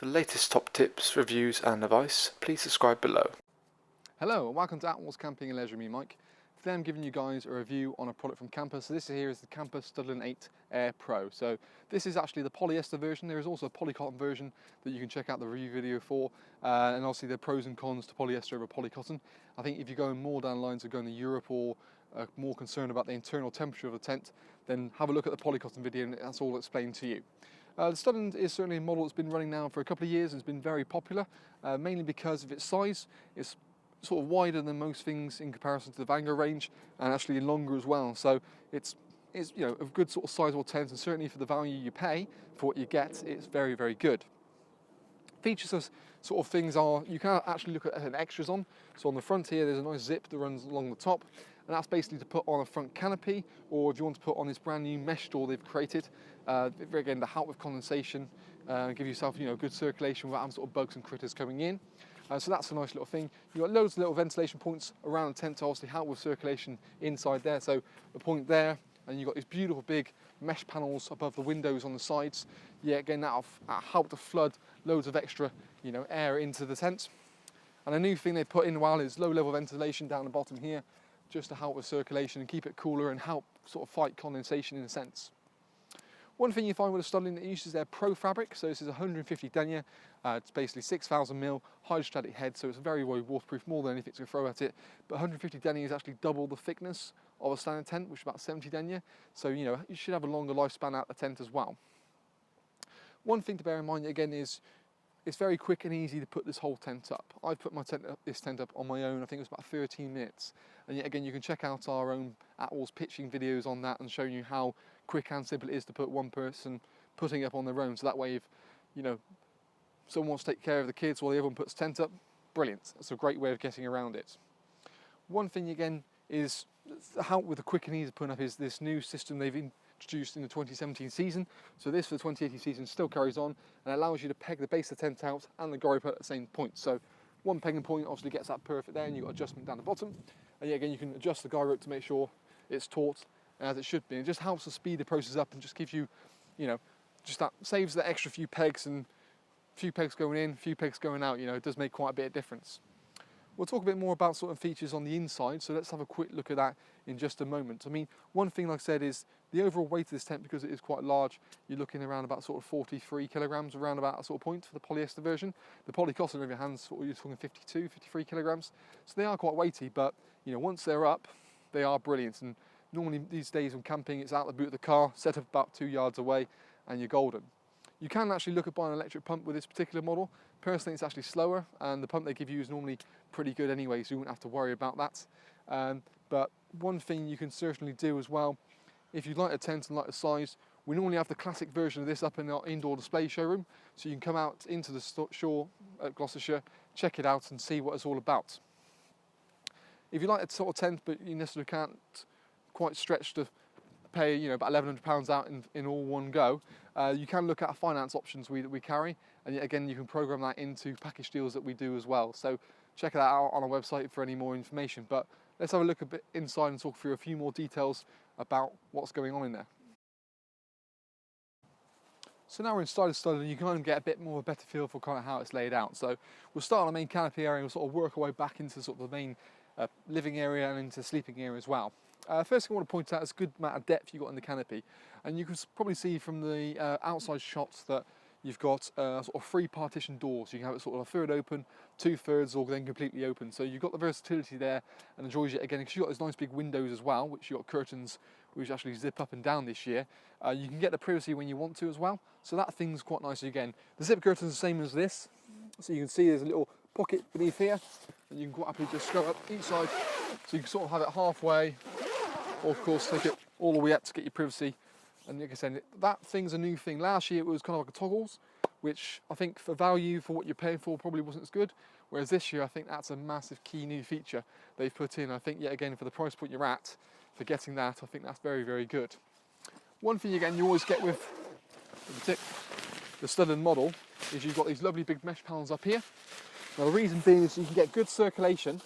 For the latest top tips, reviews and advice, please subscribe below. Hello and welcome to Attwoolls Camping and Leisure. Me, Mike. Today I'm giving you guys a review on a product from Kampa. So this here is the Kampa Studland 8 Air Pro. So this is actually the polyester version. There is also a polycotton version that you can check out the review video for. And obviously there are pros and cons to polyester over polycotton. I think if you're going more down lines of going to Europe or more concerned about the internal temperature of the tent, then have a look at the polycotton video and that's all explained to you. The Studland is certainly a model that's been running now for a couple of years and has been very popular, mainly because of its size. It's sort of wider than most things in comparison to the Vango range, and actually longer as well. So it's you know, a good sort of sizable tent, and certainly for the value you pay for what you get, it's very, very good. Features of sort of things are, you can actually look at extras on. So on the front here, there's a nice zip that runs along the top, and that's basically to put on a front canopy, or if you want to put on this brand new mesh door they've created, again, to help with condensation, give yourself, you know, good circulation without having sort of bugs and critters coming in. So that's a nice little thing. You've got loads of little ventilation points around the tent to obviously help with circulation inside there. So a point there, and you've got these beautiful big mesh panels above the windows on the sides. Yeah, again, that'll help to flood loads of extra, you know, air into the tent. And a new thing they put in well is low-level ventilation down the bottom here, just to help with circulation and keep it cooler and help sort of fight condensation in a sense. One thing you find with a Studland, it uses their Pro fabric, so this is 150 denier. It's basically 6,000 mil hydrostatic head, so it's very, very waterproof, more than anything to throw at it. But 150 denier is actually double the thickness of a standard tent, which is about 70 denier. So, you know, you should have a longer lifespan out the tent as well. One thing to bear in mind again is it's very quick and easy to put this whole tent up. I've put this tent up on my own, I think it was about 13 minutes. And yet again, you can check out our own Attwoolls pitching videos on that and showing you how quick and simple it is to put one person putting up on their own. So that way, if, you know, someone wants to take care of the kids while the other one puts tent up, brilliant. That's a great way of getting around it. One thing again is help with the quick and easy putting up is this new system they've introduced in the 2017 season. So this for the 2018 season still carries on and allows you to peg the base of the tent out and the guy put at the same point. So one pegging point obviously gets that perfect there, and you've got adjustment down the bottom. And yet again, you can adjust the guy rope to make sure it's taut as it should be. It just helps to speed the process up and just gives you, you know, just that saves the extra few pegs, and few pegs going in, few pegs going out. You know, it does make quite a bit of difference. We'll talk a bit more about sort of features on the inside, so let's have a quick look at that in just a moment. I mean, one thing, like I said, is the overall weight of this tent, because it is quite large, you're looking around about sort of 43 kilograms, around about that sort of point for the polyester version. The polycotton of your hands, you're talking 52, 53 kilograms. So they are quite weighty, but you know, once they're up, they are brilliant. And normally these days when camping, it's out the boot of the car, set up about 2 yards away, and you're golden. You can actually look at buying an electric pump with this particular model. Personally, it's actually slower, and the pump they give you is normally pretty good anyway, so you won't have to worry about that. But one thing you can certainly do as well, if you like a tent and like the size, we normally have the classic version of this up in our indoor display showroom, so you can come out into the shore at Gloucestershire, check it out and see what it's all about. If you like a sort of tent, but you necessarily can't quite stretch to pay, you know, about £1,100 out in all one go, you can look at finance options that we carry, and yet again you can program that into package deals that we do as well. So check that out on our website for any more information. But let's have a look a bit inside and talk through a few more details about what's going on in there. So now we're inside the Studland, you can kind of get a bit more of a better feel for kind of how it's laid out. So we'll start on the main canopy area and we'll sort of work our way back into sort of the main living area and into the sleeping area as well. First thing I want to point out is a good amount of depth you've got in the canopy, and you can probably see from the outside shots that you've got sort of 3 partition doors. You can have it sort of a third open, 2/3, or then completely open. So you've got the versatility there, and enjoys it again because you've got those nice big windows as well, which you've got curtains which actually zip up and down this year. You can get the privacy when you want to as well, so that thing's quite nice again. The zip curtain's the same as this, so you can see there's a little pocket beneath here, and you can quite happily just go up each side, so you can sort of have it halfway, or of course take it all the way up to get your privacy. And like I said, that thing's a new thing. Last year it was kind of like a toggles, which I think for value for what you're paying for probably wasn't as good. Whereas this year I think that's a massive key new feature they've put in. I think yet again for the price point you're at, for getting that, I think that's very, very good. One thing again you always get with the Studland model is you've got these lovely big mesh panels up here. Now the reason being is you can get good circulation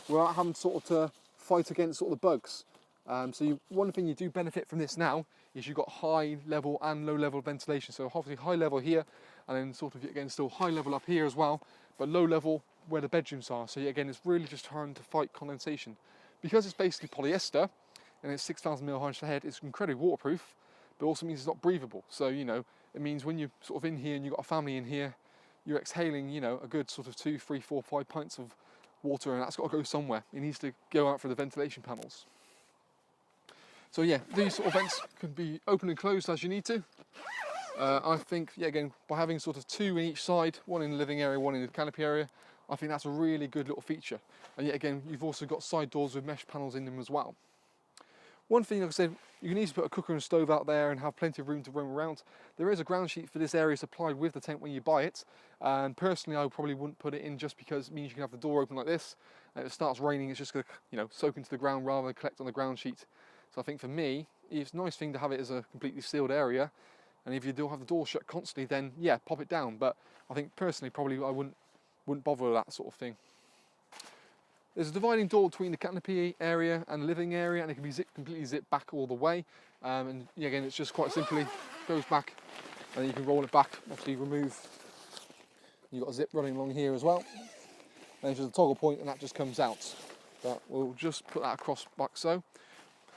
without having sort of to fight against sort of the bugs. One thing you do benefit from this now is you've got high level and low level ventilation. So obviously high level here, and then sort of again still high level up here as well, but low level where the bedrooms are. So again, it's really just trying to fight condensation. Because it's basically polyester and it's 6,000 mil harsh head, it's incredibly waterproof, but also means it's not breathable. So, you know, it means when you're sort of in here and you've got a family in here, you're exhaling, you know, a good sort of 2, 3, 4, 5 pints of water, and that's got to go somewhere. It needs to go out for the ventilation panels. So yeah, these sort of vents can be open and closed as you need to. I think, yeah, again, by having sort of 2 in each side, 1 in the living area, 1 in the canopy area, I think that's a really good little feature. And yet again, you've also got side doors with mesh panels in them as well. One thing, like I said, you can easily put a cooker and stove out there and have plenty of room to roam around. There is a ground sheet for this area supplied with the tent when you buy it. And personally, I probably wouldn't put it in just because it means you can have the door open like this. And if it starts raining, it's just going to, you know, soak into the ground rather than collect on the ground sheet. So I think for me, it's a nice thing to have it as a completely sealed area. And if you do have the door shut constantly, then yeah, pop it down. But I think personally, probably I wouldn't bother with that sort of thing. There's a dividing door between the canopy area and the living area, and it can be completely zipped back all the way. And yeah, again, it's just quite simply goes back, and then you can roll it back. Obviously, remove. You've got a zip running along here as well. And there's a toggle point, and that just comes out. But we'll just put that across back so.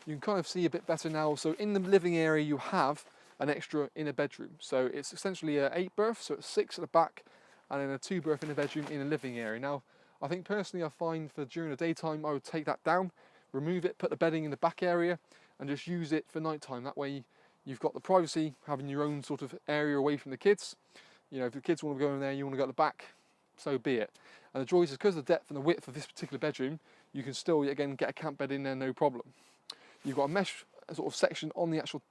You can kind of see a bit better now. So in the living area, you have an extra inner bedroom. So it's essentially a 8 berth, so it's 6 at the back, and then a 2 berth in the bedroom in the living area. Now, I think personally I find for during the daytime I would take that down, remove it, put the bedding in the back area, and just use it for nighttime. That way you've got the privacy, having your own sort of area away from the kids. You know, if the kids want to go in there, you want to go at the back, so be it. And the joy is because of the depth and the width of this particular bedroom, you can still, again, get a camp bed in there, no problem. You've got a mesh sort of section on the actual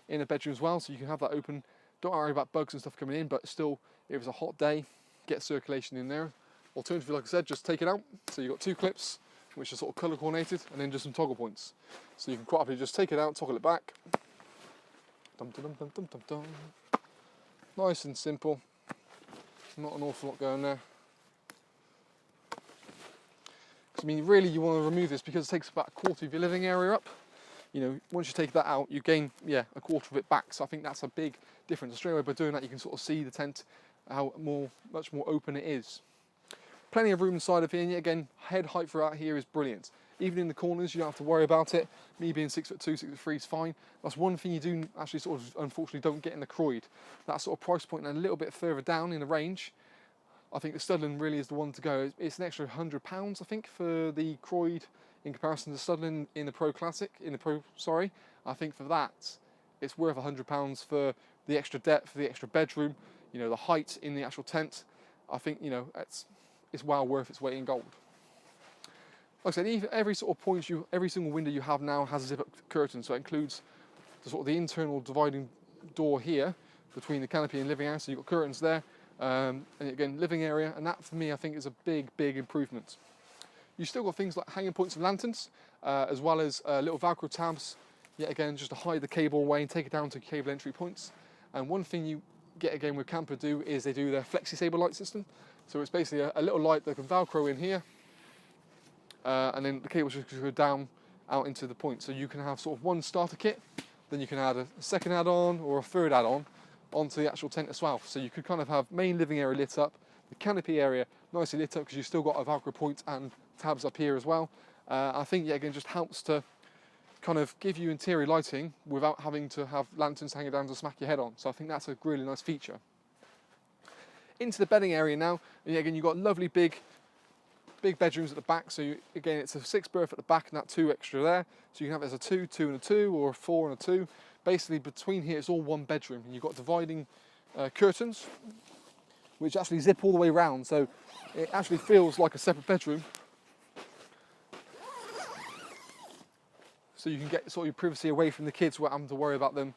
inner bedroom as well, so you can have that open. Don't worry about bugs and stuff coming in, but still, if it's a hot day, get circulation in there. Alternatively, like I said, just take it out. So you've got 2 clips, which are sort of colour coordinated, and then just some toggle points. So you can quite happily just take it out, toggle it back. Dum, dum, dum, dum, dum, dum. Nice and simple. Not an awful lot going there. Because I mean, really, you want to remove this because it takes about a quarter of your living area up. You know, once you take that out, you gain, yeah, a quarter of it back. So I think that's a big difference. Straight away by doing that, you can sort of see the tent, how much more open it is. Plenty of room inside of here, and yet again, head height throughout here is brilliant. Even in the corners, you don't have to worry about it. Me being 6'2", 6'3" is fine. That's one thing you do actually sort of, unfortunately, don't get in the Croyd. That sort of price point and a little bit further down in the range, I think the Studland really is the one to go. It's an extra £100, I think, for the Croyd in comparison to Studland in the Pro Classic, I think for that, it's worth £100 for the extra depth, the extra bedroom, you know, the height in the actual tent. I think, you know, it's well worth its weight in gold. Like I said, every sort of point every single window you have now has a zip-up curtain, so it includes the sort of the internal dividing door here between the canopy and living area. So you've got curtains there, and again, living area, and that for me I think is a big, big improvement. You've still got things like hanging points and lanterns, as well as little Velcro tabs, yet again, just to hide the cable away and take it down to cable entry points. And one thing you get again with Kampa is they do their flexi-saber light system. So it's basically a little light that can Velcro in here, and then the cable just go down out into the point. So you can have sort of one starter kit, then you can add a second add-on or a third add-on onto the actual tent as well. So you could kind of have main living area lit up, the canopy area nicely lit up because you've still got a Velcro point and tabs up here as well. I think, yeah, again, just helps to kind of give you interior lighting without having to have lanterns hanging down to smack your head on. So I think that's a really nice feature. Into the bedding area now, and again, you've got lovely big bedrooms at the back. So again, it's a 6 berth at the back and that 2 extra there. So you can have it as a 2, 2 and a 2, or a 4 and a 2. Basically, between here, it's all one bedroom. And you've got dividing curtains, which actually zip all the way round. So it actually feels like a separate bedroom. So you can get sort of your privacy away from the kids without having to worry about them,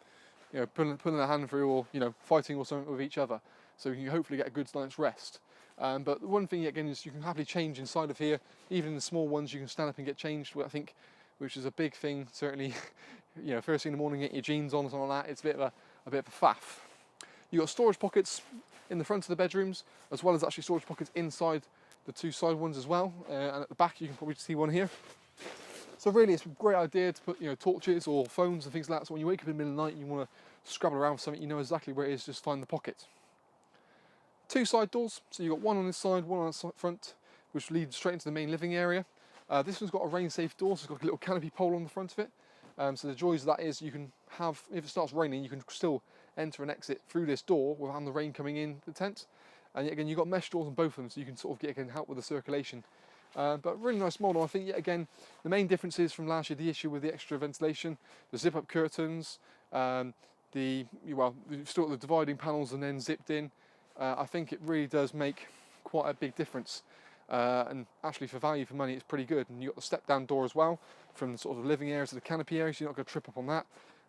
you know, pulling their hand through, or, you know, fighting or something with each other. So you can hopefully get a good night's rest. But the one thing again is you can happily change inside of here. Even in the small ones, you can stand up and get changed, I think, which is a big thing. Certainly, you know, first thing in the morning, get your jeans on or something like that. It's a bit of a faff. You've got storage pockets in the front of the bedrooms, as well as actually storage pockets inside the 2 side ones as well. And at the back, you can probably see one here. So really, it's a great idea to put torches or phones and things like that. So when you wake up in the middle of the night and you want to scrabble around for something, you know exactly where it is. Just find the pocket. 2 side doors. So you've got one on this side, one on the front, which leads straight into the main living area. This one's got a rain-safe door, so it's got a little canopy pole on the front of it. So the joys of that is you can have, if it starts raining, you can still enter and exit through this door without the rain coming in the tent. And yet again, you've got mesh doors on both of them, so you can sort of help with the circulation. But really nice model. I think yet again, the main difference is from last year, the issue with the extra ventilation, the zip-up curtains, you've still got the dividing panels and then zipped in. I think it really does make quite a big difference. And actually for value for money, it's pretty good. And you've got the step-down door as well, from the sort of living area to the canopy area, so you're not going to trip up on that.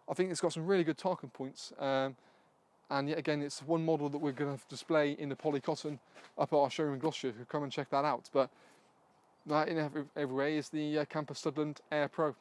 I think it's got some really good talking points. And yet again, it's one model that we're going to display in the poly cotton up at our showroom in Gloucestershire. So come and check that out. But that in every way is the Kampa Studland Air Pro.